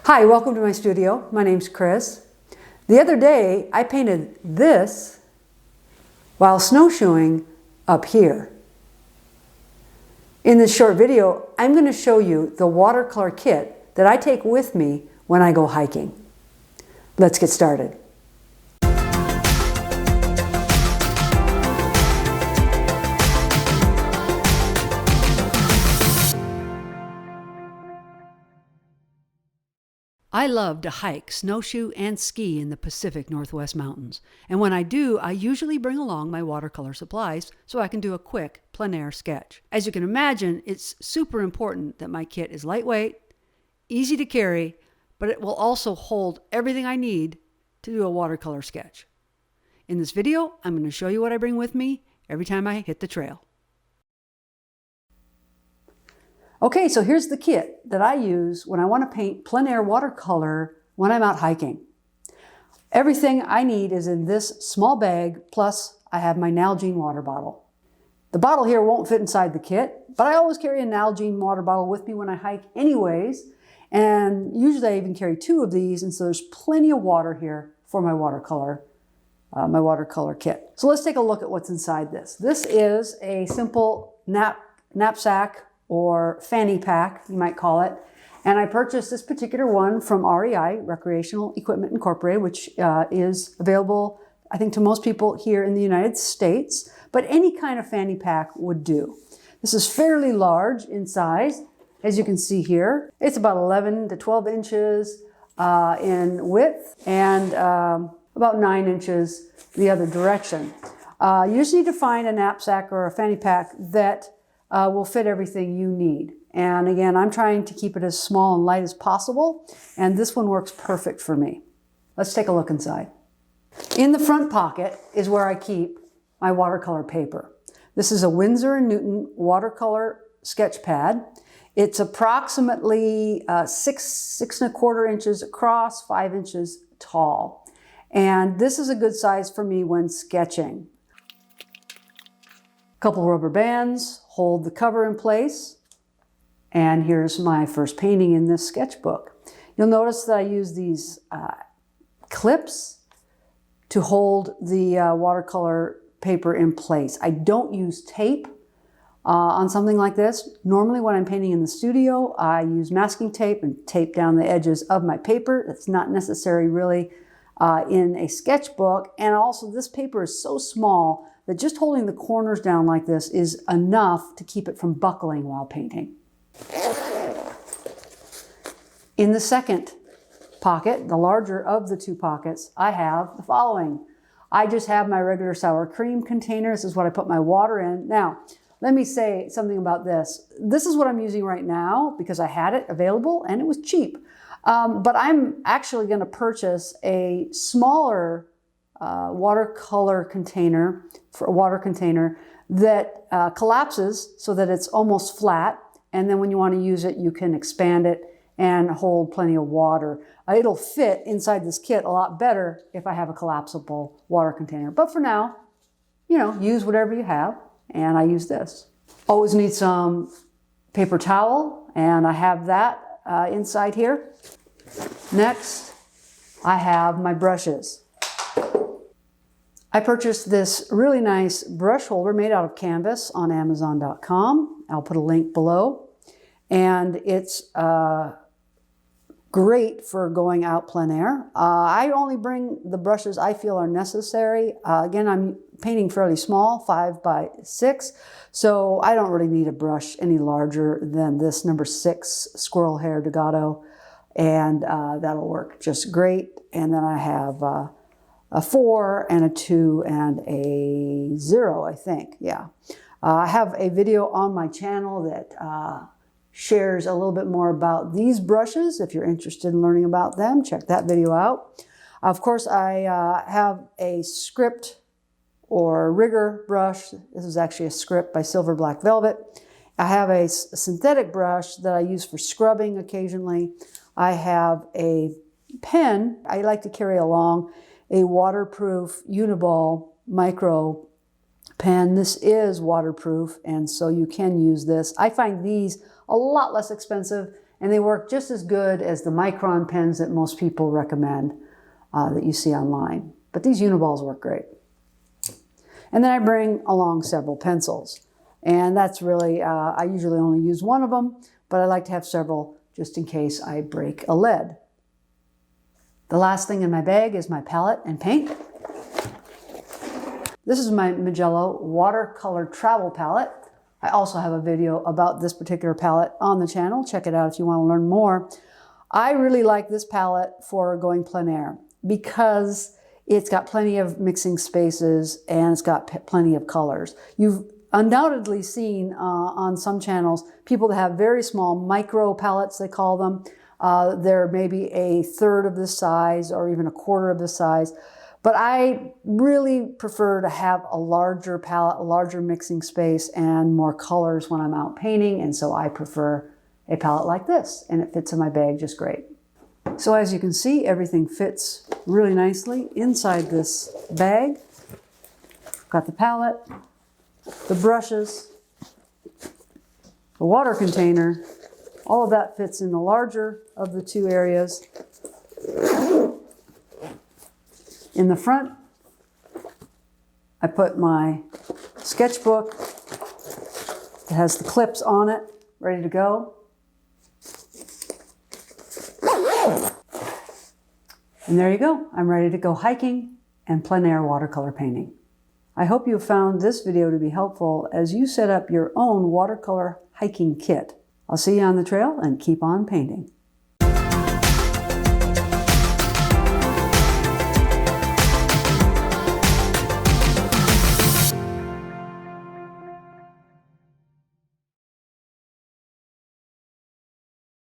Hi, welcome to my studio. My name's Kris. The other day, I painted this while snowshoeing up here. In this short video, I'm going to show you the watercolor kit that I take with me when I go hiking. Let's get started. I love to hike, snowshoe, and ski in the Pacific Northwest Mountains. And when I do, I usually bring along my watercolor supplies so I can do a quick plein air sketch. As you can imagine, it's super important that my kit is lightweight, easy to carry, but it will also hold everything I need to do a watercolor sketch. In this video, I'm going to show you what I bring with me every time I hit the trail. Okay, so here's the kit that I use when I want to paint plein air watercolor when I'm out hiking. Everything I need is in this small bag, plus I have my Nalgene water bottle. The bottle here won't fit inside the kit, but I always carry a Nalgene water bottle with me when I hike anyways, and usually I even carry 2 of these, and so there's plenty of water here for my watercolor kit. So let's take a look at what's inside this. This is a simple knapsack or fanny pack, you might call it. And I purchased this particular one from REI, Recreational Equipment Incorporated, which is available, I think, to most people here in the United States, but any kind of fanny pack would do. This is fairly large in size, as you can see here. It's about 11 to 12 inches in width and about 9 inches the other direction. You just need to find a knapsack or a fanny pack that will fit everything you need. And again, I'm trying to keep it as small and light as possible, and this one works perfect for me. Let's take a look inside. In the front pocket is where I keep my watercolor paper. This is a Winsor & Newton watercolor sketch pad. It's approximately 6.25 inches across, 5 inches tall. And this is a good size for me when sketching. Couple rubber bands hold the cover in place. And here's my first painting in this sketchbook. You'll notice that I use these clips to hold the watercolor paper in place. I don't use tape on something like this. Normally when I'm painting in the studio, I use masking tape and tape down the edges of my paper. That's not necessary really in a sketchbook. And also this paper is so small that just holding the corners down like this is enough to keep it from buckling while painting. In the second pocket, the larger of the 2 pockets, I have the following. I just have my regular sour cream container. This is what I put my water in. Now, let me say something about this. This is what I'm using right now because I had it available and it was cheap. But I'm actually going to purchase a smaller watercolor container, for a water container that collapses so that it's almost flat, and then when you want to use it you can expand it and hold plenty of water. It'll fit inside this kit a lot better if I have a collapsible water container, but for now, you know, use whatever you have, and I use this. Always need some paper towel, and I have that inside here. Next, I have my brushes. I purchased this really nice brush holder made out of canvas on Amazon.com. I'll put a link below. And it's great for going out plein air. I only bring the brushes I feel are necessary. Again, I'm painting fairly small, 5 by 6, so I don't really need a brush any larger than this number 6 Squirrel Hair Dugato, and that'll work just great. And then I have a 4 and a 2 and a 0, I think. Yeah. I have a video on my channel that shares a little bit more about these brushes. If you're interested in learning about them, check that video out. Of course, I have a script or rigger brush. This is actually a script by Silver Black Velvet. I have a synthetic brush that I use for scrubbing occasionally. I have a pen I like to carry along, a waterproof Uniball micro pen. This is waterproof, and so you can use this. I find these a lot less expensive and they work just as good as the micron pens that most people recommend that you see online. But these Uniballs work great. And then I bring along several pencils. And that's really, I usually only use one of them, but I like to have several just in case I break a lead. The last thing in my bag is my palette and paint. This is my Magello Watercolor Travel Palette. I also have a video about this particular palette on the channel. Check it out if you want to learn more. I really like this palette for going plein air because it's got plenty of mixing spaces and it's got plenty of colors. You've undoubtedly seen on some channels people that have very small micro palettes, they call them. They're maybe a third of this size or even a quarter of this size. But I really prefer to have a larger palette, a larger mixing space, and more colors when I'm out painting. And so I prefer a palette like this, and it fits in my bag just great. So as you can see, everything fits really nicely inside this bag. I've got the palette, the brushes, the water container. All of that fits in the larger of the two areas. In the front, I put my sketchbook. It has the clips on it, ready to go. And there you go. I'm ready to go hiking and plein air watercolor painting. I hope you found this video to be helpful as you set up your own watercolor hiking kit. I'll see you on the trail and keep on painting.